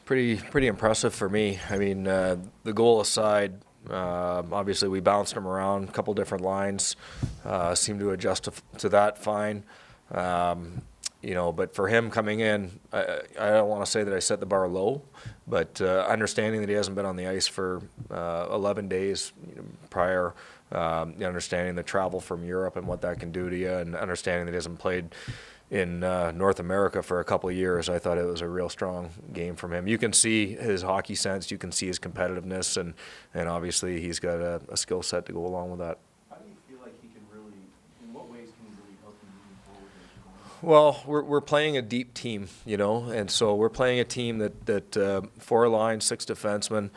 pretty impressive for me. I mean, the goal aside, obviously we bounced him around a couple different lines, seemed to adjust to that fine. But for him coming in, I don't want to say that I set the bar low, but understanding that he hasn't been on the ice for 11 days prior, understanding the travel from Europe and what that can do to you, and understanding that he hasn't played in North America for a couple of years, I thought it was a real strong game from him. You can see his hockey sense, you can see his competitiveness, and obviously he's got a skill set to go along with that. How do you feel like he can really, in what ways can he really help you moving forward? Well, we're playing a deep team, and so we're playing a team that 4 lines, 6 defensemen.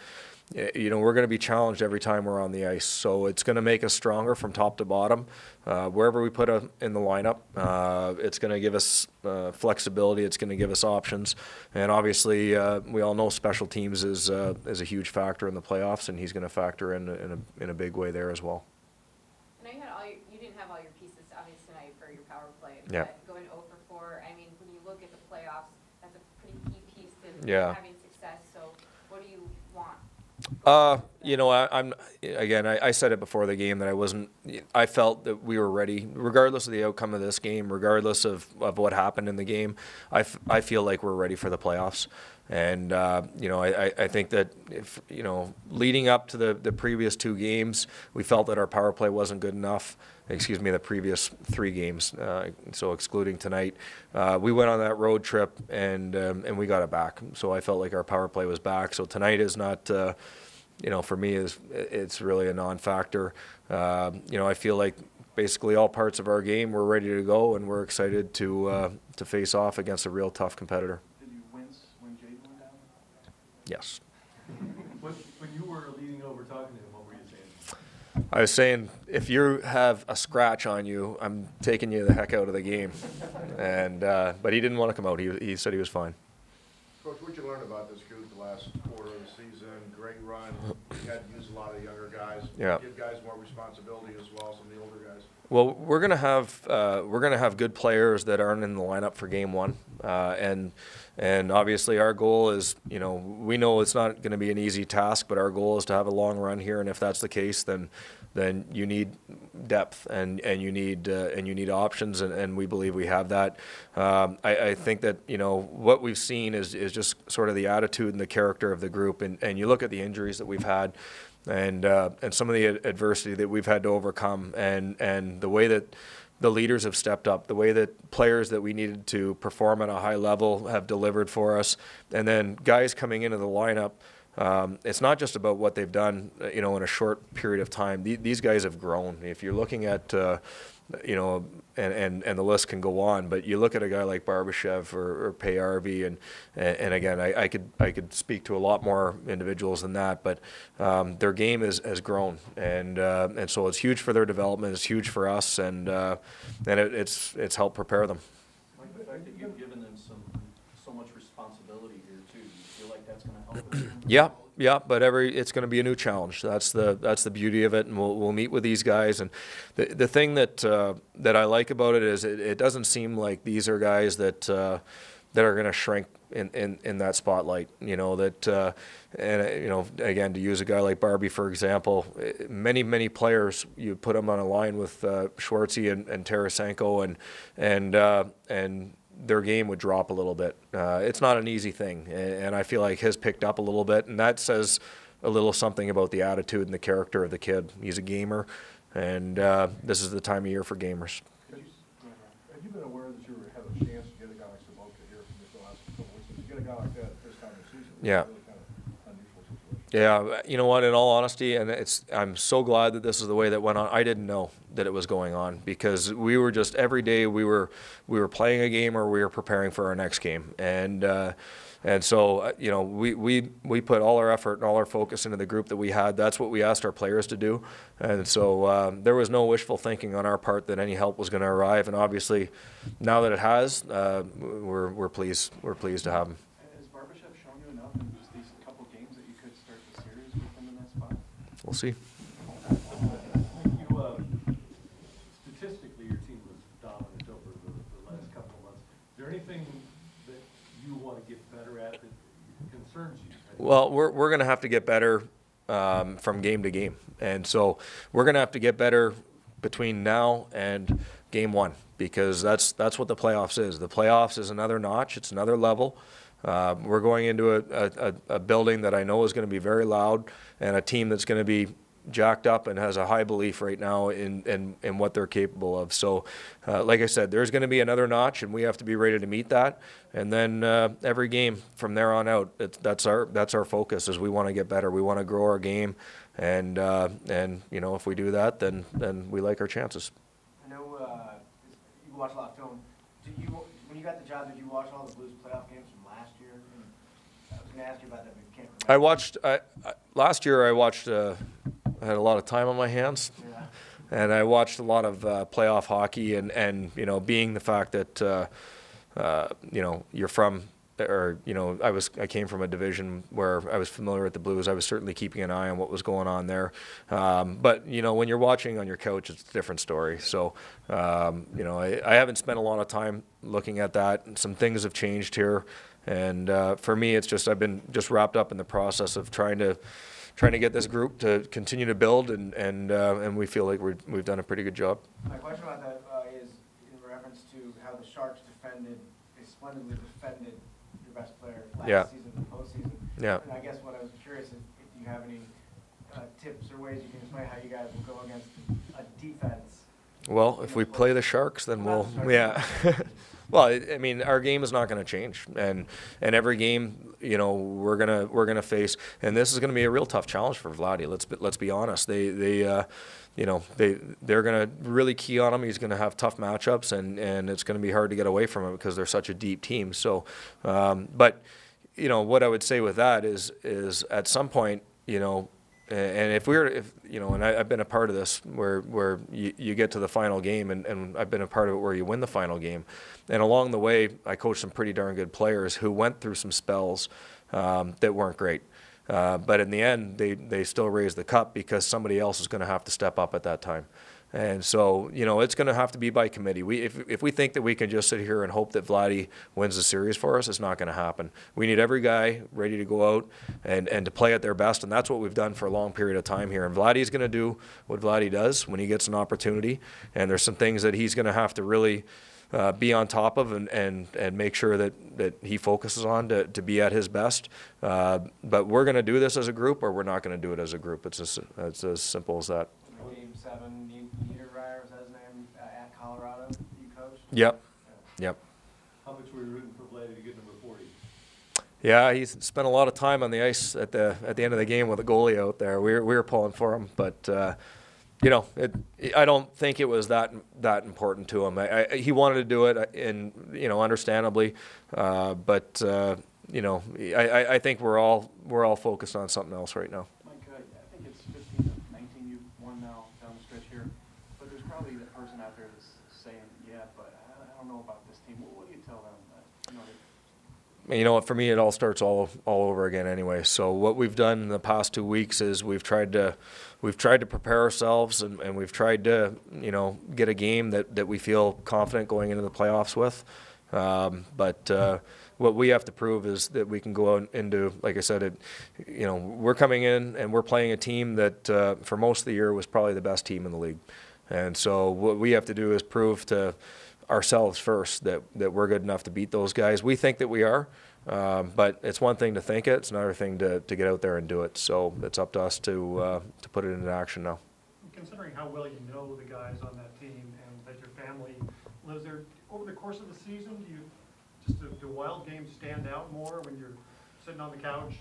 We're going to be challenged every time we're on the ice, so it's going to make us stronger from top to bottom. Wherever we put in the lineup, it's going to give us flexibility. It's going to give us options, and obviously, we all know special teams is a huge factor in the playoffs, and he's going to factor in a big way there as well. I know you didn't have all your pieces obviously tonight for your power play, yeah. But going 0 for 4, I mean, when you look at the playoffs, that's a pretty key piece to having success. So, what do you want? I said it before the game that I felt that we were ready, regardless of the outcome of this game, regardless of what happened in the game. I feel like we're ready for the playoffs. And, I think that leading up to the previous 2 games, we felt that our power play wasn't good enough. The previous 3 games, so excluding tonight. We went on that road trip and we got it back. So I felt like our power play was back. So tonight is not, for me, it's really a non-factor. I feel like basically all parts of our game we're ready to go, and we're excited to face off against a real tough competitor. Did you wince when Jaden went down? Yes. When you were leading over talking to him, what were you saying? I was saying, if you have a scratch on you, I'm taking you the heck out of the game. But he didn't want to come out. He said he was fine. Coach, what did you learn about this group the last quarter of the season? Great run. You had to use a lot of younger guys. Yeah. Give guys more responsibility as well, some of the older guys. Well, we're gonna have good players that aren't in the lineup for game 1, and obviously our goal is, we know it's not going to be an easy task, but our goal is to have a long run here, and if that's the case, then you need depth and you need options, and we believe we have that. I think that what we've seen is just sort of the attitude and the character of the group, and you look at the injuries that we've had. And some of the adversity that we've had to overcome, and the way that the leaders have stepped up, the way that players that we needed to perform at a high level have delivered for us, and then guys coming into the lineup. It's not just about what they've done, in a short period of time. These guys have grown. If you're looking at, and the list can go on, but you look at a guy like Barbashev or Payarvi, and again, I could speak to a lot more individuals than that, but their game has grown, and so it's huge for their development. It's huge for us, and it's helped prepare them. Like the fact that you've given them so much responsibility here too. Do you feel like that's going to help them? Yeah, but it's going to be a new challenge. That's the beauty of it, and we'll meet with these guys. And the thing that I like about it is it doesn't seem like these are guys that are going to shrink in that spotlight. Again, to use a guy like Barbie for example, many players, you put them on a line with Schwartzy and Tarasenko, and their game would drop a little bit. It's not an easy thing, and I feel like his picked up a little bit, and that says a little something about the attitude and the character of the kid. He's a gamer, and this is the time of year for gamers. Have you been aware that you have a chance to get a guy like Saboka here from the last couple of weeks? If you get a guy like that this time of the season, yeah. It's really kind of unusual situation. Yeah, you know what, in all honesty, and I'm so glad that this is the way that went on. I didn't know that it was going on, because we were just, every day we were playing a game or we were preparing for our next game. And so, we put all our effort and all our focus into the group that we had. That's what we asked our players to do. And so there was no wishful thinking on our part that any help was going to arrive. And obviously, now that it has, we're pleased. We're pleased to have him. Has Barbashev shown you enough in just these couple games that you could start the series with him in that spot? We'll see. Statistically, your team was dominant over the last couple of months. Is there anything that you want to get better at that concerns you? Well, we're going to have to get better from game to game, and so we're going to have to get better between now and game one, because that's what the playoffs is. The playoffs is another notch. It's another level. We're going into a building that I know is going to be very loud, and a team that's going to be jacked up and has a high belief right now in what they're capable of. So, like I said, there's going to be another notch, and we have to be ready to meet that. And then every game from there on out, that's our focus. Is we want to get better. We want to grow our game, and you know, if we do that, then we like our chances. I know you watch a lot of film. When you got the job, did you watch all the Blues playoff games from last year? And I was going to ask you about that, but you can't remember. I watched last year. I had a lot of time on my hands, Yeah. and I watched a lot of playoff hockey. And you know, being the fact that you know, you're from, or you know, I came from a division where I was familiar with the Blues. I was certainly keeping an eye on what was going on there. But you know, when you're watching on your couch, it's a different story. So you know, I haven't spent a lot of time looking at that. Some things have changed here, and for me, it's just I've been just wrapped up in the process of trying to get this group to continue to build, and we feel like we've done a pretty good job. My question about that is in reference to how the Sharks splendidly defended your best player last season in the postseason. Yeah. And I guess what I was curious is if you have any tips or ways you can explain how you guys will go against a defense. Well, if we play the Sharks, then we'll, yeah. Well, I mean, our game is not going to change, and every game, you know, we're gonna face, and this is going to be a real tough challenge for Vladdy. Let's be honest. You know, they're going to really key on him. He's going to have tough matchups, and it's going to be hard to get away from him because they're such a deep team. So, but you know, what I would say with that is at some point, you know. And if you know, and I've been a part of this where you get to the final game, and I've been a part of it where you win the final game, and along the way I coached some pretty darn good players who went through some spells that weren't great, but in the end they still raised the cup because somebody else is going to have to step up at that time. And so, you know, it's going to have to be by committee. If we think that we can just sit here and hope that Vladdy wins the series for us, it's not going to happen. We need every guy ready to go out and to play at their best, and that's what we've done for a long period of time here. And Vladdy's going to do what Vladdy does when he gets an opportunity, and there's some things that he's going to have to really be on top of and make sure that he focuses on to be at his best. But we're going to do this as a group, or we're not going to do it as a group. It's as simple as that. Game 7, Niederreiter, was that his name, at Colorado, you coached? Yep. Yep. How much were you rooting for Vladdy to get number 40? Yeah, he's spent a lot of time on the ice at the end of the game with a goalie out there. We were pulling for him, but you know, I don't think it was that important to him. He wanted to do it, and you know, understandably, but you know, I think we're all focused on something else right now. Mike, I think it's 15 to 19 you've won now down the stretch here, but there's probably the person out there that's saying, yeah, but I don't know about this team. What do you tell them? You know what, for me, it all starts all over again anyway. So what we've done in the past 2 weeks is we've tried to prepare ourselves, and we've tried to, you know, get a game that we feel confident going into the playoffs with. But what we have to prove is that we can go out into, like I said, you know, we're coming in and we're playing a team that for most of the year was probably the best team in the league. And so what we have to do is prove to ourselves first that we're good enough to beat those guys. We think that we are, but it's one thing to think it, it's another thing to get out there and do it. So it's up to us to put it into action now. Considering how well you know the guys on that team and that your family lives there, over the course of the season, do wild games stand out more when you're sitting on the couch?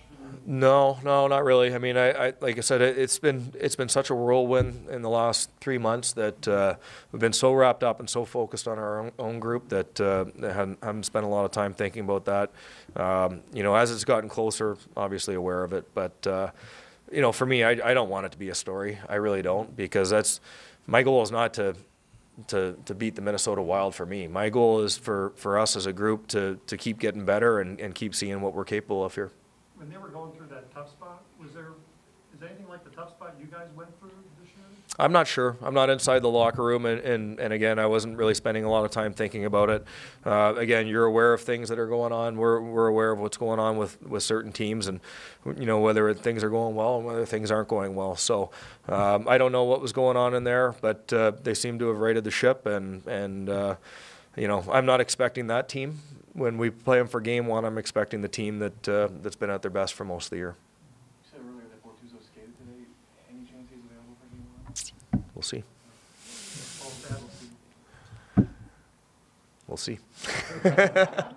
No, not really. I mean, I like I said, it's been such a whirlwind in the last 3 months that we've been so wrapped up and so focused on our own group that haven't spent a lot of time thinking about that. You know, as it's gotten closer, obviously aware of it, but you know, for me, I don't want it to be a story. I really don't, because that's my goal is not to beat the Minnesota Wild for me. My goal is for us as a group to keep getting better and keep seeing what we're capable of here. When they were going through that tough spot, was there is anything like the tough spot you guys went through this year? I'm not sure. I'm not inside the locker room, and again, I wasn't really spending a lot of time thinking about it. Again, you're aware of things that are going on. We're aware of what's going on with certain teams, and whether things are going well and whether things aren't going well. So I don't know what was going on in there, but they seem to have righted the ship, and I'm not expecting that team. When we play them for game one, I'm expecting the team that's been at their best for most of the year. You said earlier that Bortuzzo skated today. Any chance he's available for game one? We'll see. All sad, we'll see. We'll see.